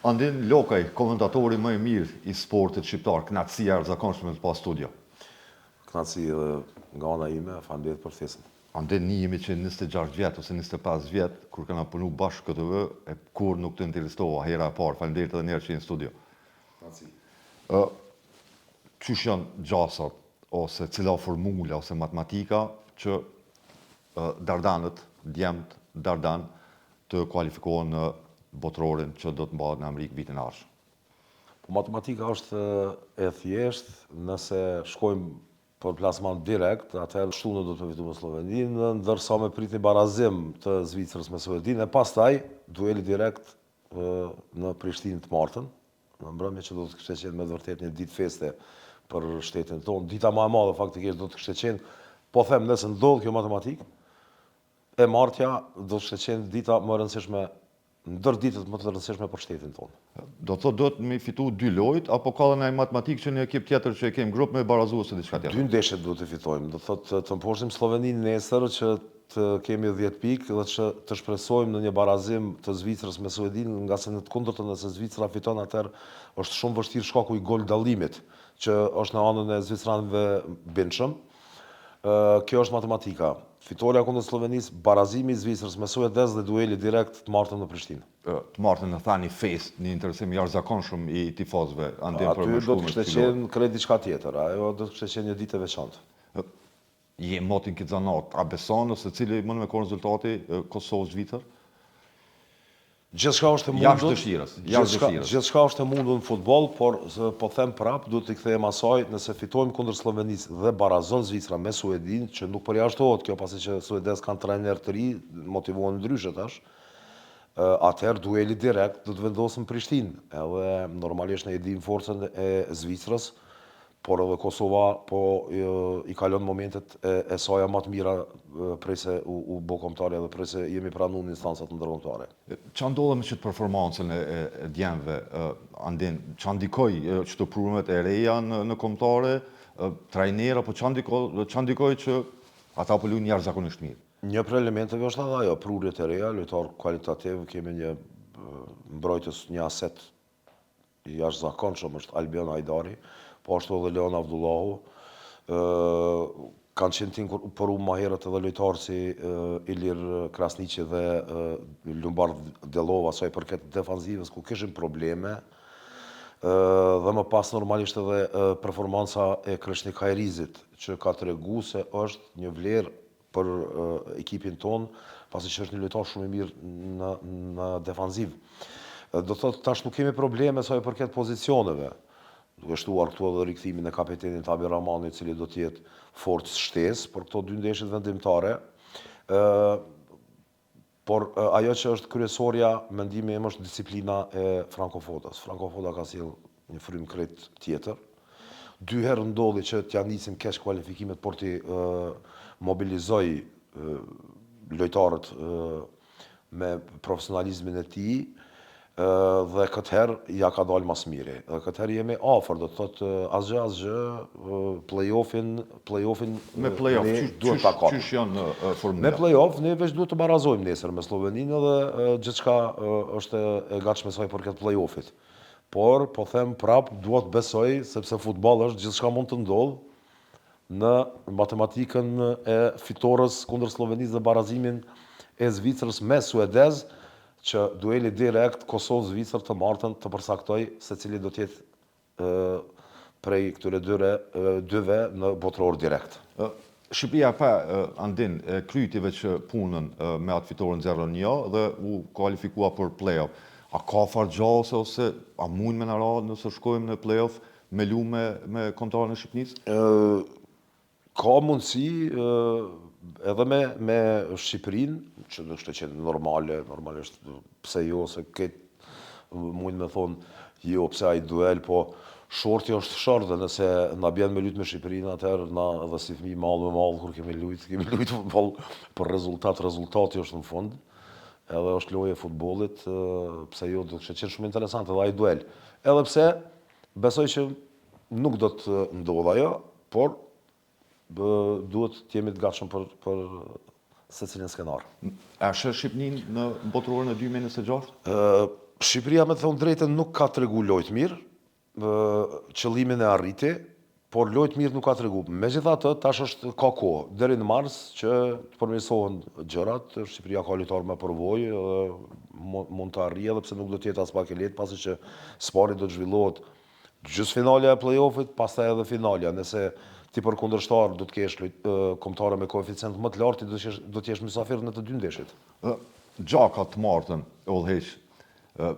Andin Lokaj, komentatori më i mirë i sportit shqiptar, kënaqësi e arzakonshme pas studio. Kënaqësi edhe nga ana ime, faleminderit për ftesën. Andin jemi që 26 vjet ose 25 vjet kur kena punu bashkë KTV, e kur nuk të interesova hera e parë. Faleminderit edhe një herë që në studio. Kënaqësi. Qysh janë gjasat ose cila formula ose matematika që dardanët, djemt, dardan të kualifikohen në botrorin që do të mbahet në Amerikë vitin e ardhshëm? Po matematika është e thjeshtë, nëse shkojmë për plasman direkt, atëherë shtunë do të fitojmë me Sloveninë, ndërsa me prit një barazim të Zvicrës me Sloveninë, e pastaj dueli direkt në Prishtinë të martën, në mbrëmje që do të kishte qenë me vërtet një ditë feste për shtetin tonë. Dita më e madhe faktikisht do të kishte qenë, po them nëse ndodh kjo matematikë, e martja do të kishte qenë dita më e rëndësishme, ndër ditët më të rëndësishme për shtetin tonë. Do të thotë do të me fitu 2 lojt, apo ka dhe një matematikë që një ekip tjetër që e kemë grup me barazu ose diçka tjetër? 2 ndeshje do të fitojmë. Do të thotë të mposhtim Sloveninë nesër që të kemi 10 pikë dhe që të shpresojmë në një barazim të Zvicrës me Sloveninë, nga se në të kundërtën nëse Zvicra fiton atëherë është shumë vështirë shkaku i gol dallimit, që është në anën e zvicranëve bindshëm. Kjo është matematika. Fitoria kundër Slovenisë, barazimi i Zvicrës me Suedez dhe dueli direkt të martën në Prishtinë. Të martën në thani fest, një interesim jashtëzakonshëm i tifozëve. Aty do të kishte qenë krejt diçka tjetër, ajo do të kishte qenë një ditë e veçantë. Je motin këtë zanat, a beson ose cili mund me konë rezultati Kosovë-Zvicër? Gjithçka është e mundur. Jashtë dëshirës. Gjithçka është e mundur në futboll, por po them prap, duhet t'i kthejmë asaj, nëse fitojmë kundër Slovenisë dhe barazon Zvicra me Suedinë, që nuk përjashtohet kjo pasi që Suedez kanë trajner të ri, motivohen ndryshe tash. Atëherë dueli direkt do të vendosen Prishtinë, edhe normalisht ne e dim forcën e Zvicrës, por edhe Kosova i kalon momentet e saja më të mira prej se u bë kombëtare dhe prej se jemi pranuar në instancat ndërkombëtare. Ç'a ndodhe me ç't performancën e djemve, Andin, ç'a ndikoi çto prumet e reja në kombëtare, trajner apo ç'a ndikoi që ata po luajnë jashtëzakonisht mirë? Një për elementeve është edhe ajo, prurjet e reja, lojtar kualitativ, kemi një mbrojtës, një aset i jashtëzakonshëm është Albion Hajdari, po ashtu edhe Leon Avdullahu. Kanë qenë tim për ma herët edhe lojtarë si Ilir Krasniqi dhe Lumbard Delova, sa i përket defanzivës, ku kishim probleme, dhe më pas normalisht edhe performanca e Kreshnik Hajrizit, që ka tregu se është një vlerë për ekipin tonë, pasi që është një lojtar shumë i mirë në defanziv. Do thotë tash nuk kemi probleme sa i përket pozicioneve, duke shtuar këtu edhe rikthimin e kapitenit Abi Ramani, i cili do të jetë forcë shtesë për këto 2 ndeshjet vendimtare. Por ajo që është kryesorja, mendimi im është disiplina e Franco Fodas. Franco Foda ka sjell një frym krejt tjetër. 2 herë ndodhi që t'ja nisim keq kualifikimet, por t'i mobilizoj lojtarët me profesionalizmin e tij, dhe këtë herë ja ka dalë mas miri. Dhe këtë herë jemi afër, do të thotë asgjë, play-offin me play-off, duhet ta kapim. Çish janë formula? Me play-off ne veç duhet të barazojmë nesër me Sloveninë dhe gjithçka është e gatshme sa i përket play-offit. Por po them prap, duhet besoj sepse futbolli është gjithçka mund të ndodhë në matematikën e fitores kundër Slovenisë dhe barazimin e Zvicrës me Suedez, që dueli direkt Kosovë-Zvicër të martën të përsaktoj se cili do tjetë prej këtyre dyve në botror direkt. Shqipëria pa, Andin, krytjeve që punën me atë fitoren 0-1 dhe u kualifikua për play-off. A ka fargjase ose a mund me në ra nëse shkojmë në play-off me lu me kombëtarën e Shqipënisë? Ka mundësi edhe me Shqipërinë, që do kishte qenë normalisht pse jo, se këtë mund me thonë jo pse ai duel, po shorti është short dhe nëse na bjen me luajt me Shqipërinë, atëherë na edhe si fëmijë mall kur kemi luajt futboll për rezultati është në fund. Edhe është lojë e futbollit, pse jo, do kishte qenë shumë interesante edhe ai duel. Edhe pse besoj që nuk do të ndodhë ajo, por duhet të jemi të gatshëm për secilin skenar. A shë Shqipnin në botërorën e 2026? Shqipëria, me të thonë drejtën, nuk ka tregu lojt mirë, qëllimin e arriti, por lojt mirë nuk ka tregu. Megjithatë, tash është ka kohë, deri në mars që të përmirësohen gjërat, Shqipëria ka lojtar me përvojë, mund të arrijë edhe pse nuk do të jetë as pak e lehtë, pasi që spari do të zhvillohet gjysmëfinalja e play-offit, pastaj edhe finalja. Nëse ti për kundërshtar do të kesh kombëtare me koeficient më të lartë, ti do të jesh mysafir në të dy ndeshjet. Gjaka të martën e udhëheq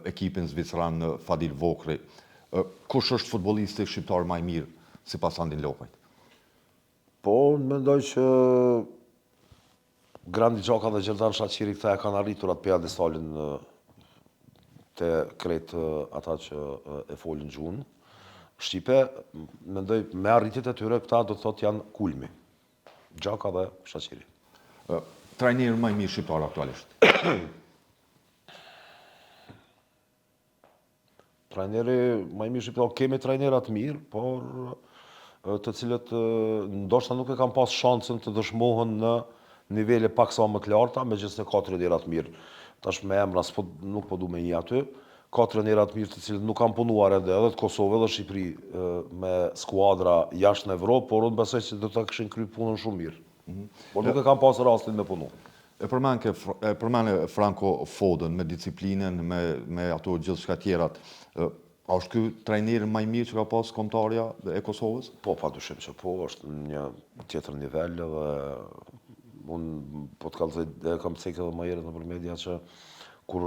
ekipin zviceran Fadil Vokri. Kush është futbollisti shqiptar më i mirë sipas Andin Lopajt? Po, mendoj që Grandi Gjaka dhe Gjeldan Shaqiri këta e kanë arritur atë piedestalin te krejt ata që e folin gjuhën shqipe. Mendoj me arritjet e tyre këta do të thotë janë kulmi. Gjaka dhe Shaqiri. Trajneri më i mirë shqiptar aktualisht? Trajneri më i mirë shqiptar, kemi trajnera të mirë, por të cilët ndoshta nuk e kanë pas shansën të dëshmohen në nivele pak sa më të larta, megjithëse ka trajnera të mirë. Tash me emra nuk po du me një aty. Ka trajnera të mirë të cilët nuk kanë punuar edhe të Kosovë edhe Shqipëri me skuadra jashtë në Evropë, por unë besoj se do ta kishin kryer punën shumë mirë. Por nuk e kanë pas rastin me punu. E përmane Franco Foden me disiplinën, me ato gjithçka tjerat. A është ky trajneri më i mirë që ka pas kombëtarja e Kosovës? Po, padyshim që po, është një tjetër nivel dhe unë po të kallëzoj, kam cekë edhe më herët nëpër media që kur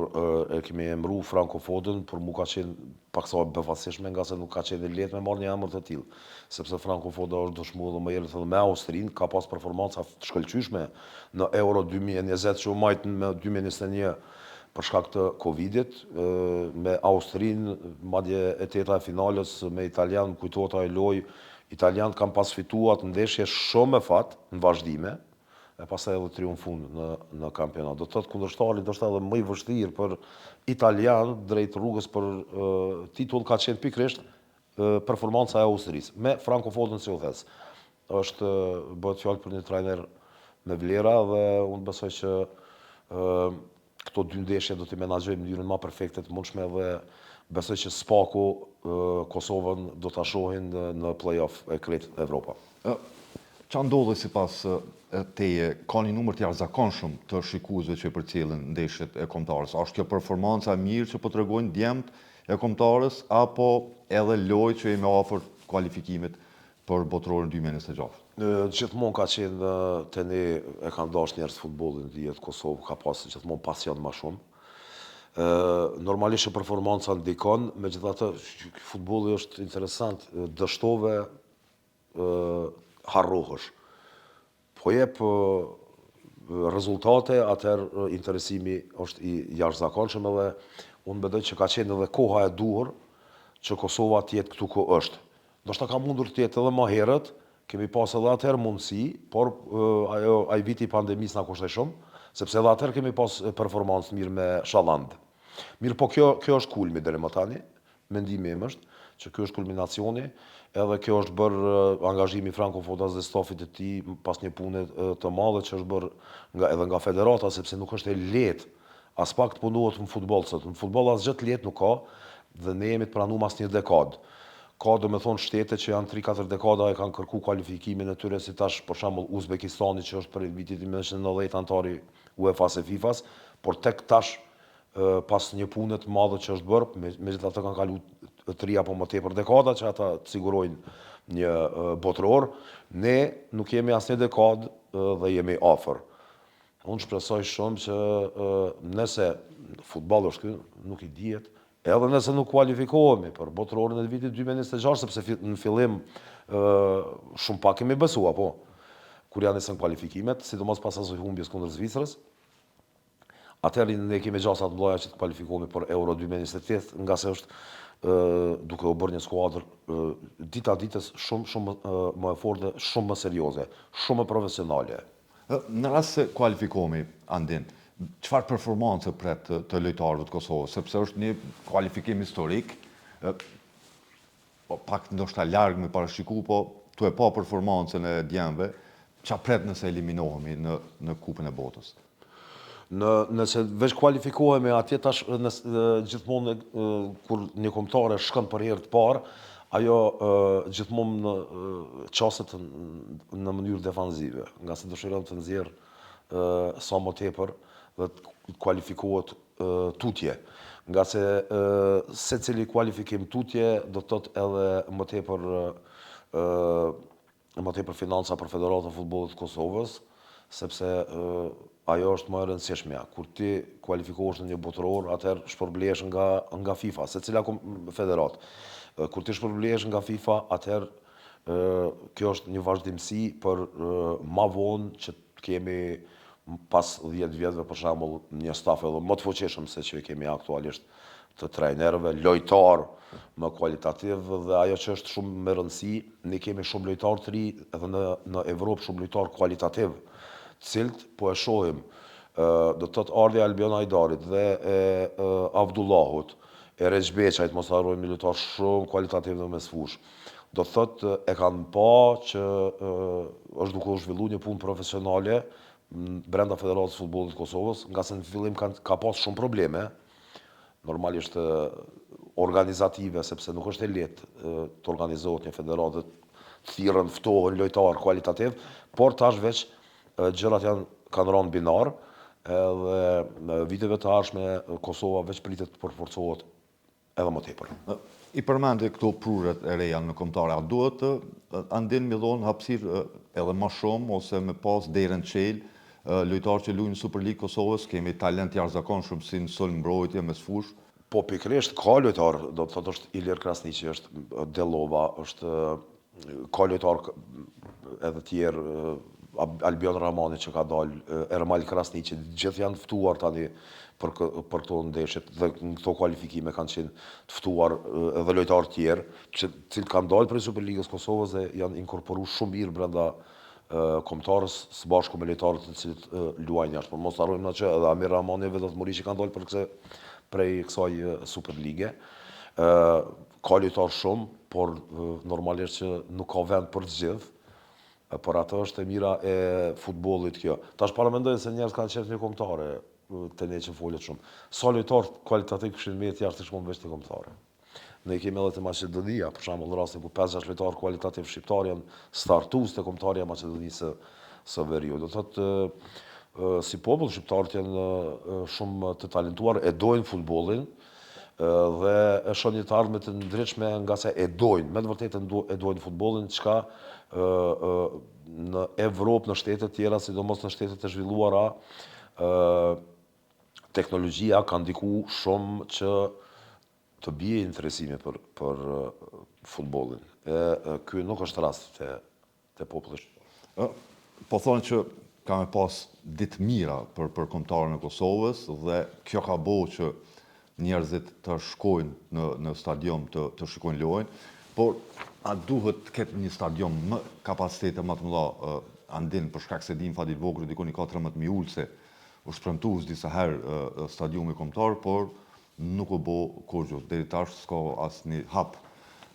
e kemi emëruar Franco Foden, për mu ka qenë paksa befasishme, nga se nuk ka qenë lehtë me marrë një emër të tillë. Sepse Franco Foden është dëshmuar edhe më herët edhe me Austrinë, ka pas performanca të shkëlqyeshme në Euro 2020 që u majtën me 2021 për shkak të Covidit, me Austrinë, madje e teta e finales me Italian, kujtohet ajo lojë, Italianët kanë pas fituar ndeshje shumë me fat në vazhdime, e pastaj edhe triumfun në kampionat. Do të thotë kundërshtari ndoshta edhe më i vështirë për Italian drejt rrugës për titull ka qenë pikërisht performanca e Austrisë, me Franco Foden si udhëhes. Bëhet fjalë për një trajner me vlera dhe unë besoj që këto dy ndeshje do t'i menaxhojmë në mënyrën më perfekte të mundshme dhe besoj që spaku Kosovën do ta shohin në play-off e krejt Evropa. Qa ndodhe sipas teje, ka një numër të jashtëzakonshëm të shikuesve që përcjellen ndeshjet e kombëtarës? A është kjo performanca e mirë që po tregojnë djemt e kombëtarës apo edhe lojë që jemi afër kualifikimit për botrorin 2026? Gjithmonë ka qenë të ne e kanë dashur njerëz futbollin në jetë Kosovë, ka pasur gjithmonë pasion më shumë. Normalisht performanca ndikon, megjithatë futbolli është interesant, dështove harrohesh. Po jep rezultate, atëherë interesimi është i jashtëzakonshëm edhe unë mendoj që ka qenë edhe koha e duhur që Kosova të jetë këtu ku është. Ndoshta ka mundur të jetë edhe më herët, kemi pas edhe atëherë mundësi, por ai viti i pandemisë na kushtoi shumë, sepse edhe atëherë kemi pas performancë mirë me Shalland. Mirë, po kjo është kulmi deri më tani, mendimi im është që ky është kulminacioni, edhe kjo është bërë angazhimi Franco Fodas dhe stafit të tij pas një pune të madhe që është bërë edhe nga federata, sepse nuk është e lehtë as pak të punohet në futboll sot. Në futboll asgjë të lehtë nuk ka dhe ne jemi të pranuar asnjë dekadë. Ka do me thonë shtete që janë 3-4 dekada e kanë kërku kualifikimin e tyre si tash për shembull Uzbekistani që është për vitit 1990 antari UEFA-s e FIFA-s, por tek tash pas një pune të madhe që është bërë, megjithatë kanë kalu 3 apo më tepër dekada që ata të sigurojnë një botror, ne nuk jemi asnjë dekadë dhe jemi afër. Unë shpresoj shumë që nëse futbolli është ky, nuk i dihet, edhe nëse nuk kualifikohemi për botrorin e vitit 2026, sepse në fillim shumë pak kemi besua, po, kur janë nisën kualifikimet, sidomos pas asoj humbjes kundër Zvicrës, atëherë ne kemi gjasa të mëdha që të kualifikohemi për Euro 2028, nga se është duke u bërë një skuadër dita ditës shumë më e fortë, shumë më serioze, shumë më profesionale. Në rast se kualifikohemi, Andin, çfarë performancë pret të lojtarëve të Kosovës, sepse është një kualifikim historik, pak ndoshta larg me parashiku, po tu e pa performancën e djemve, çfarë pret nëse eliminohemi në Kupën e Botës? Nëse veç kualifikohemi atje tash gjithmonë kur një kombëtare shkon për herë të parë, ajo gjithmonë qaset në mënyrë defanzive, nga se dëshiron të nxjerrë sa më tepër dhe të kualifikohet tutje. Nga se secili kualifikim tutje do të thotë edhe më tepër financa për Federatën e Futbollit të Kosovës, sepse ajo është më e rëndësishmja. Kur ti kualifikohesh në një botëror, atëherë shpërblehesh nga FIFA, secila federatë. Kur ti shpërblehesh nga FIFA, atëherë kjo është një vazhdimsi për ma vonë që kemi pas 10 vjetëve për shembull një staf edhe më të fuqishëm se që kemi aktualisht të trajnerëve, lojtar më kualitativ dhe ajo që është shumë me rëndësi, ne kemi shumë lojtar të ri edhe në Evropë shumë lojtar kualitativ, të cilët po e shohim, do të thotë ardhja e Albion Hajdarit dhe e Avdullahut, e Reç Beçajt, mos harrojmë një lojtar shumë kualitativ në mesfush. Do të thotë e kanë pa që është duke u zhvilluar një punë profesionale brenda Federatës së Futbollit të Kosovës, nga se në fillim ka pas shumë probleme, normalisht organizative, sepse nuk është e lehtë të organizohet një federatë, thirrën, ftohen lojtar kualitativ, por tash veç gjërat kanë rënë binar, edhe në viteve të ardhshme Kosova veç pritet të përforcohet edhe më tepër. I përmendë këto prurët e reja në kombëtare, a duhet andin millon hapësirë edhe më shumë ose me pas derën qel, lojtarë që luajnë në Super League Kosovës, kemi talent jashtëzakonshëm si në sulm, mbrojtje, mesfush. Po pikërisht ka lojtar, do të thotë është Ilir Krasniqi, është Delova, ka lojtar edhe tjerë, Albion Ramani që ka dalë, Ermal Krasniqi, gjithë janë ftuar tani për këto ndeshjet dhe në këto kualifikime kanë qenë të ftuar edhe lojtarë tjerë, cilët kanë dalë prej Superligës Kosovës dhe janë inkorporuar shumë mirë brenda kombëtarës së bashku me lojtarët të cilët luajnë jashtë. Por mos harrojmë që edhe Amir Ramani e Vedat Muriqi kanë dalë prej kësaj Superlige. Ka lojtarë shumë, por normalisht që nuk ka vend për të gjithë. Por ato është e mira e futbollit kjo. Tash para mendoj se njerëz kanë qenë një kombëtare të ne që folet shumë. Sa lojtar kualitativ kishin me jashtë të shkon veç të kombëtare. Ne kemi edhe të Maqedonia, për shembull rastin ku 5-6 lojtar kualitativ shqiptar janë startues të kombëtarja e Maqedonisë së Veriut. Do thotë si popull shqiptarët janë shumë të talentuar, e dojnë futbollin dhe e shohin një të ardhme të ndritshme nga se e dojnë, me të vërtetë e dojnë futbollin, çka në Evropë, në shtetet tjera, sidomos në shtetet e zhvilluara, teknologjia ka ndikuar shumë që të bie interesimi për futbollin. Ky nuk është rast te populli. Po thonë që ka me pas ditë mira për kombëtarën e Kosovës dhe kjo ka bëu që njerëzit të shkojnë në stadium të shikojnë lojën, por a duhet të ketë një stadium më kapacitete më të mëdha andin për shkak se din Fadil Vogri dikon i 14.000 ulse, u shpremtues disa herë stadiumi kombëtar, por nuk u bë kurrë. Deri tash s'ka asnjë hap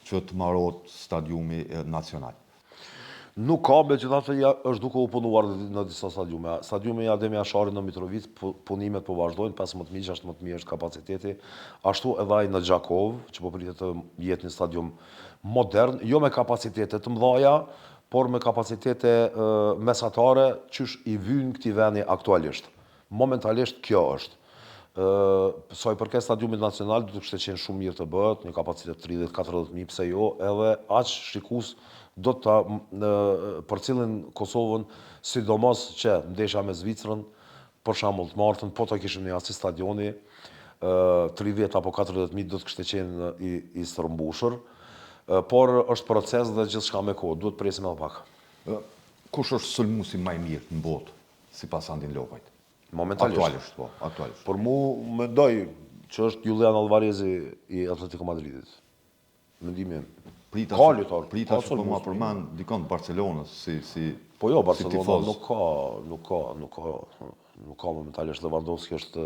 që të marrohet stadiumi nacional. Nuk ka, megjithatë është duke u punuar në disa stadiume. Stadiumi i Ademi Ashari në Mitrovic, punimet po vazhdojnë, 15.000, 16.000 është kapaciteti. Ashtu edhe ai në Gjakov, që po pritet të jetë një stadium modern, jo me kapacitete të mëdha, por me kapacitete mesatare, qysh i vyn këtij vendi aktualisht. Momentalisht kjo është. Sa i përket stadiumit nacional, do të kishte qenë shumë mirë të bëhet, një kapacitet 30-40.000, pse jo, edhe aq shikues do ta përcjellin Kosovën, sidomos që ndeshja me Zvicrën, për shembull të martën, po ta kishim një asist stadioni, 30 apo 40.000 do të kishte qenë i stërmbushur, por është proces dhe gjithçka me kohë, duhet presim edhe pak. Kush është sulmuesi më i mirë në botë sipas Andin Lopajt? Momentalisht. Aktualisht. Por mu mendoj që është Julian Alvarezi i Atletico Madridit. Mendimi jam. Prita që po ma përmend dikon të Barcelonës si po jo, Barcelona nuk ka momentalisht. Lewandowski është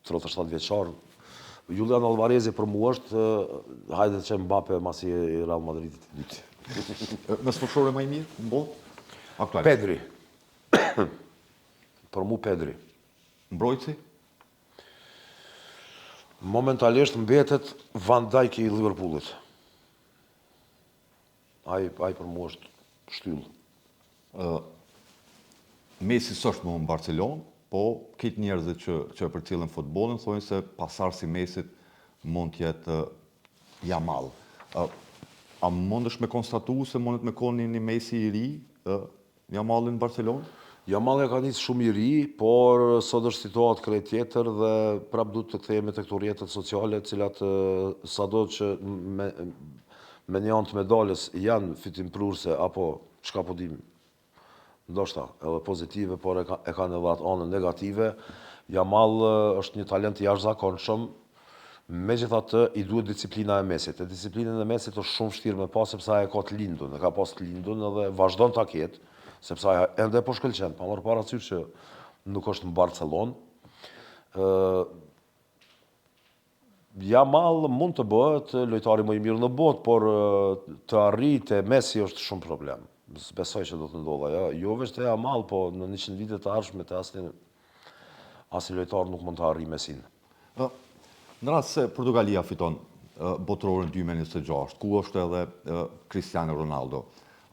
37 vjeçar. Julian Alvarezi për mua është hajde që Mbappe masi i Real Madridit. Mesfushore më i mirë në botë? Aktualisht. Pedri. Për mu Pedri. Mbrojtësi? Momentalisht mbetet Van Dijk i Liverpoolit. Ai për mua është shtyllë. Messi s'është më në Barcelonë, po këtë njerëzit që përcjellin futbollin thonë se pasardhësi Messit mund të jetë Yamal. A mundesh me konstatu se mundet me koni një Messi i ri Yamalin në Barcelonë? Yamal ka nisë shumë i ri, por sot është situatë krejt tjetër dhe prap duhet të kthehemi te këto rrjetet sociale, të cilat sado që me një anë të medalës janë fitimprurse apo çka po dim, ndoshta edhe pozitive, por e kanë edhe atë anën negative. Yamal është një talent i jashtëzakonshëm, megjithatë i duhet disiplina e Messit. E disiplinën e Messit është shumë vështirë me pas sepse ai ka të lindun, e ka pas të lindun edhe vazhdon ta ketë, sepse ai ende po shkëlqen, pa marrë parasysh që nuk është në Barcelonë. Yamal mund të bëhet lojtari më i mirë në botë, por të arrijë Messi është shumë problem. Besoj që do të ndodha, jo vetëm te Yamal, po në 100 vite të ardhshme te asnjë lojtar nuk mund të arrijë Messin. Në rast se Portugalia fiton botërorin 2026, ku është edhe Cristiano Ronaldo,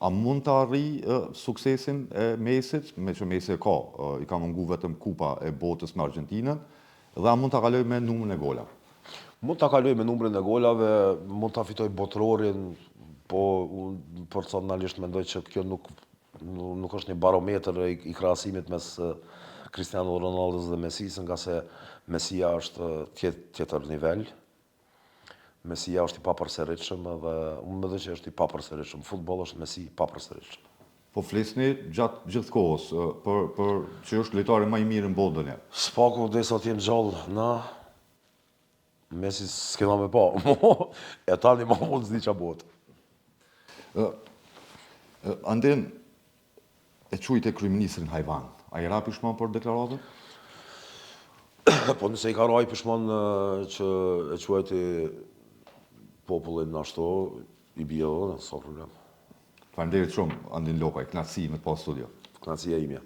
a mund të arrijë suksesin e Messit, me që Messi i ka mungu vetëm kupa e botës me Argentinën, dhe a mund të kaloj me numrin e gola? Mund të kaloj me numrin e golave, mund të fitoj botërorin, po unë personalisht mendoj që kjo nuk është një barometër i krahasimit mes Cristiano Ronaldos dhe Messis, nga se Messia është tjetër nivel. Messia është i papërsëritshëm dhe unë mendoj që është i papërsëritshëm. Futbolli është Messi i papërsëritshëm. Po flisni gjatë gjithë kohës për që është lojtari më i mirë në botë. Spaku derisa të jem gjallë, Messi s'kena me pa. E tani ma mund s'di qa botë. Andin, e quajtë kryeministrin Hajvan. A i ra pishman për deklaratën? Po nëse i ka raj pishman që e quajti popullin ashtu, i bie edhe, s'ka problem. Faleminderit shumë, Andin Lokaj, kënaqësi me të pas studio. Kënaqësia ime.